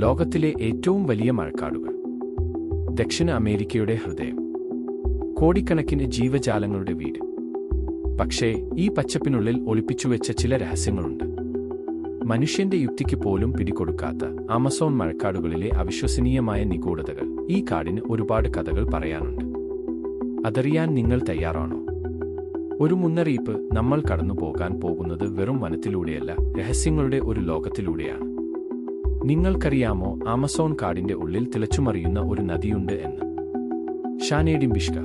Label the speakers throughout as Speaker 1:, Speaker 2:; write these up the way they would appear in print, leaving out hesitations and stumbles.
Speaker 1: ലോകത്തിലെ ഏറ്റവും വലിയ മഴക്കാടുകൾ. ദക്ഷിണ അമേരിക്കയുടെ ഹൃദയം. കോടിക്കണക്കിന് ജീവജാലങ്ങളുടെ വീട്. പക്ഷേ ഈ പച്ചപ്പിനുള്ളിൽ ഒളിപ്പിച്ചുവെച്ച ചില രഹസ്യങ്ങളുണ്ട്. മനുഷ്യന്റെ യുക്തിക്ക് പോലും പിടികൊടുക്കാത്ത ആമസോൺ മഴക്കാടുകളിലെ അവിശ്വസനീയമായ നിഗൂഢതകൾ. ഈ കാടിന് ഒരുപാട് കഥകൾ പറയാനുണ്ട്. അതറിയാൻ നിങ്ങൾ തയ്യാറാണോ? ഒരു മുന്നറിയിപ്പ്: നമ്മൾ കടന്നുപോകാൻ പോകുന്നത് വെറും വനത്തിലൂടെയല്ല, രഹസ്യങ്ങളുടെ ഒരു ലോകത്തിലൂടെയാണ്. നിങ്ങൾക്കറിയാമോ, ആമസോൺ കാടിന്റെ ഉള്ളിൽ തിളച്ചുമറിയുന്ന ഒരു നദിയുണ്ട് എന്ന്? ഷാനേഡിംബിഷ്ക.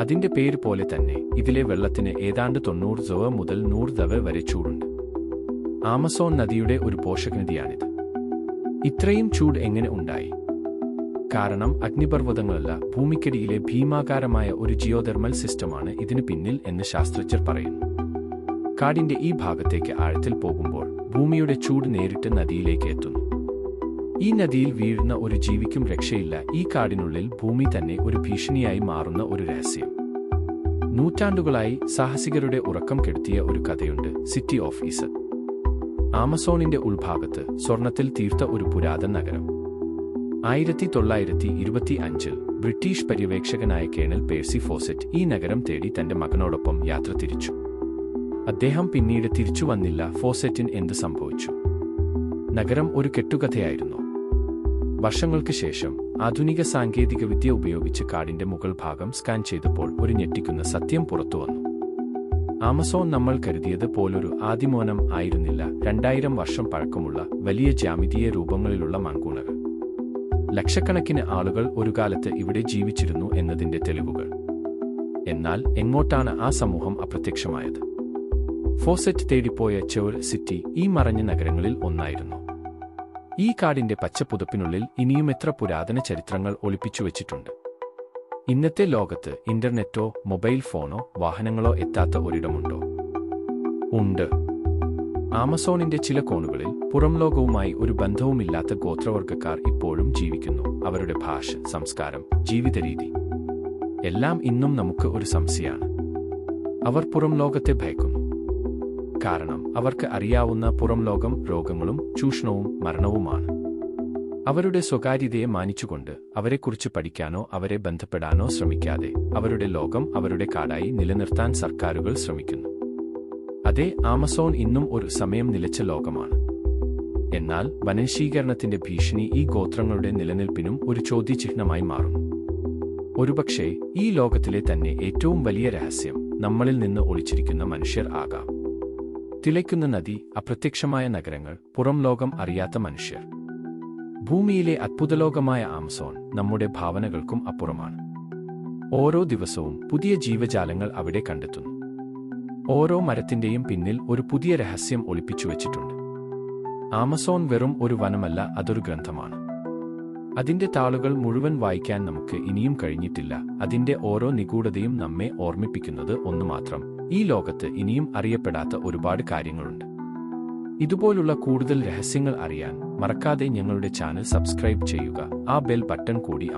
Speaker 1: അതിന്റെ പേര് പോലെ തന്നെ ഇതിലെ വെള്ളത്തിന് ഏതാണ്ട് 90 മുതൽ 100 വരെ ചൂടുണ്ട്. ആമസോൺ നദിയുടെ ഒരു പോഷകനദിയാണിത്. ഇത്രയും ചൂട് എങ്ങനെ ഉണ്ടായി? കാരണം അഗ്നിപർവ്വതങ്ങളല്ല, ഭൂമിക്കടിയിലെ ഭീമാകാരമായ ഒരു ജിയോതെർമൽ സിസ്റ്റമാണ് ഇതിനു പിന്നിൽ എന്ന് ശാസ്ത്രജ്ഞർ പറയുന്നു. കാടിന്റെ ഈ ഭാഗത്തേക്ക് ആഴത്തിൽ പോകുമ്പോൾ ഭൂമിയുടെ ചൂട് നേരിട്ട് നദിയിലേക്ക് എത്തുന്നു. ഈ നദിയിൽ വീഴുന്ന ഒരു ജീവിക്കും രക്ഷയില്ല. ഈ കാടിനുള്ളിൽ ഭൂമി തന്നെ ഒരു ഭീഷണിയായി മാറുന്ന ഒരു രഹസ്യം. നൂറ്റാണ്ടുകളായി സാഹസികരുടെ ഉറക്കം കെടുത്തിയ ഒരു കഥയുണ്ട്: സിറ്റി ഓഫ് ഈസത്ത്. ആമസോണിന്റെ ഉൾഭാഗത്ത് സ്വർണത്തിൽ തീർത്ത ഒരു പുരാതന നഗരം. 1925 ബ്രിട്ടീഷ് പര്യവേക്ഷകനായ കേണൽ പേഴ്സി ഫോസെറ്റ് ഈ നഗരം തേടി തന്റെ മകനോടൊപ്പം യാത്ര തിരിച്ചു. അദ്ദേഹം പിന്നീട് തിരിച്ചു വന്നില്ല. ഫോസെറ്റിന് എന്ത് സംഭവിച്ചു? നഗരം ഒരു കെട്ടുകഥയായിരുന്നു. വർഷങ്ങൾക്ക് ശേഷം ആധുനിക സാങ്കേതികവിദ്യ ഉപയോഗിച്ച് കാടിന്റെ മുകൾ ഭാഗം സ്കാൻ ചെയ്തപ്പോൾ ഒരു ഞെട്ടിക്കുന്ന സത്യം പുറത്തുവന്നു. ആമസോൺ നമ്മൾ കരുതിയത് പോലൊരു ആദിമോനം ആയിരുന്നില്ല. 2000 വർഷം പഴക്കമുള്ള വലിയ ജ്യാമിതീയ രൂപങ്ങളിലുള്ള മൺകൂണകൾ. ലക്ഷക്കണക്കിന് ആളുകൾ ഒരു കാലത്ത് ഇവിടെ ജീവിച്ചിരുന്നു എന്നതിന്റെ തെളിവുകൾ. എന്നാൽ എങ്ങോട്ടാണ് ആ സമൂഹം അപ്രത്യക്ഷമായത്? ഫോസെറ്റ് തേടിപ്പോയ ചെവർ സിറ്റി ഈ മറഞ്ഞ നഗരങ്ങളിൽ ഒന്നായിരുന്നു. ഈ കാടിന്റെ പച്ചപ്പുതപ്പിനുള്ളിൽ ഇനിയും എത്ര പുരാതന ചരിത്രങ്ങൾ ഒളിപ്പിച്ചുവെച്ചിട്ടുണ്ട്. ഇന്നത്തെ ലോകത്ത് ഇന്റർനെറ്റോ മൊബൈൽ ഫോണോ വാഹനങ്ങളോ എത്താത്ത ഒരിടമുണ്ടോ? ഉണ്ട്. ആമസോണിന്റെ ചില കോണുകളിൽ പുറം ലോകവുമായി ഒരു ബന്ധവുമില്ലാത്ത ഗോത്രവർഗക്കാർ ഇപ്പോഴും ജീവിക്കുന്നു. അവരുടെ ഭാഷ, സംസ്കാരം, ജീവിതരീതി എല്ലാം ഇന്നും നമുക്ക് ഒരു സംശയമാണ്. അവർ പുറം ലോകത്തെ ഭയക്കുന്നു. കാരണം അവർക്ക് അറിയാവുന്ന പുറം ലോകം രോഗങ്ങളും ചൂഷണവും മരണവുമാണ്. അവരുടെ സ്വകാര്യതയെ മാനിച്ചുകൊണ്ട് അവരെക്കുറിച്ച് പഠിക്കാനോ അവരെ ബന്ധപ്പെടാനോ ശ്രമിക്കാതെ അവരുടെ ലോകം അവരുടെ കാടായി നിലനിർത്താൻ സർക്കാരുകൾ ശ്രമിക്കുന്നു. അതെ, ആമസോൺ ഇന്നും ഒരു സമയം നിലച്ച ലോകമാണ്. എന്നാൽ വനനശീകരണത്തിന്റെ ഭീഷണി ഈ ഗോത്രങ്ങളുടെ നിലനിൽപ്പിനും ഒരു ചോദ്യചിഹ്നമായി മാറുന്നു. ഒരുപക്ഷേ ഈ ലോകത്തിലെ തന്നെ ഏറ്റവും വലിയ രഹസ്യം നമ്മളിൽ നിന്ന് ഒളിച്ചിരിക്കുന്ന മനുഷ്യർ ആകാം. തിളയ്ക്കുന്ന നദി, അപ്രത്യക്ഷമായ നഗരങ്ങൾ, പുറം ലോകം അറിയാത്ത മനുഷ്യർ. ഭൂമിയിലെ അത്ഭുതലോകമായ ആമസോൺ നമ്മുടെ ഭാവനകൾക്കും അപ്പുറമാണ്. ഓരോ ദിവസവും പുതിയ ജീവജാലങ്ങൾ അവിടെ കണ്ടെത്തുന്നു. ഓരോ മരത്തിന്റെയും പിന്നിൽ ഒരു പുതിയ രഹസ്യം ഒളിപ്പിച്ചുവെച്ചിട്ടുണ്ട്. ആമസോൺ വെറും ഒരു വനമല്ല, അതൊരു ഗ്രന്ഥമാണ്. അതിന്റെ താളുകൾ മുഴുവൻ വായിക്കാൻ നമുക്ക് ഇനിയും കഴിഞ്ഞിട്ടില്ല. അതിന്റെ ഓരോ നിഗൂഢതയും നമ്മെ ഓർമ്മിപ്പിക്കുന്നത് ഒന്നുമാത്രം: ഈ ലോകത്ത് ഇനിയും അറിയപ്പെടാത്ത ഒരുപാട് കാര്യങ്ങളുണ്ട്. ഇതുപോലുള്ള കൂടുതൽ രഹസ്യങ്ങൾ അറിയാൻ മറക്കാതെ ഞങ്ങളുടെ ചാനൽ സബ്സ്ക്രൈബ് ചെയ്യുക. ആ ബെൽ ബട്ടൺ കൂടി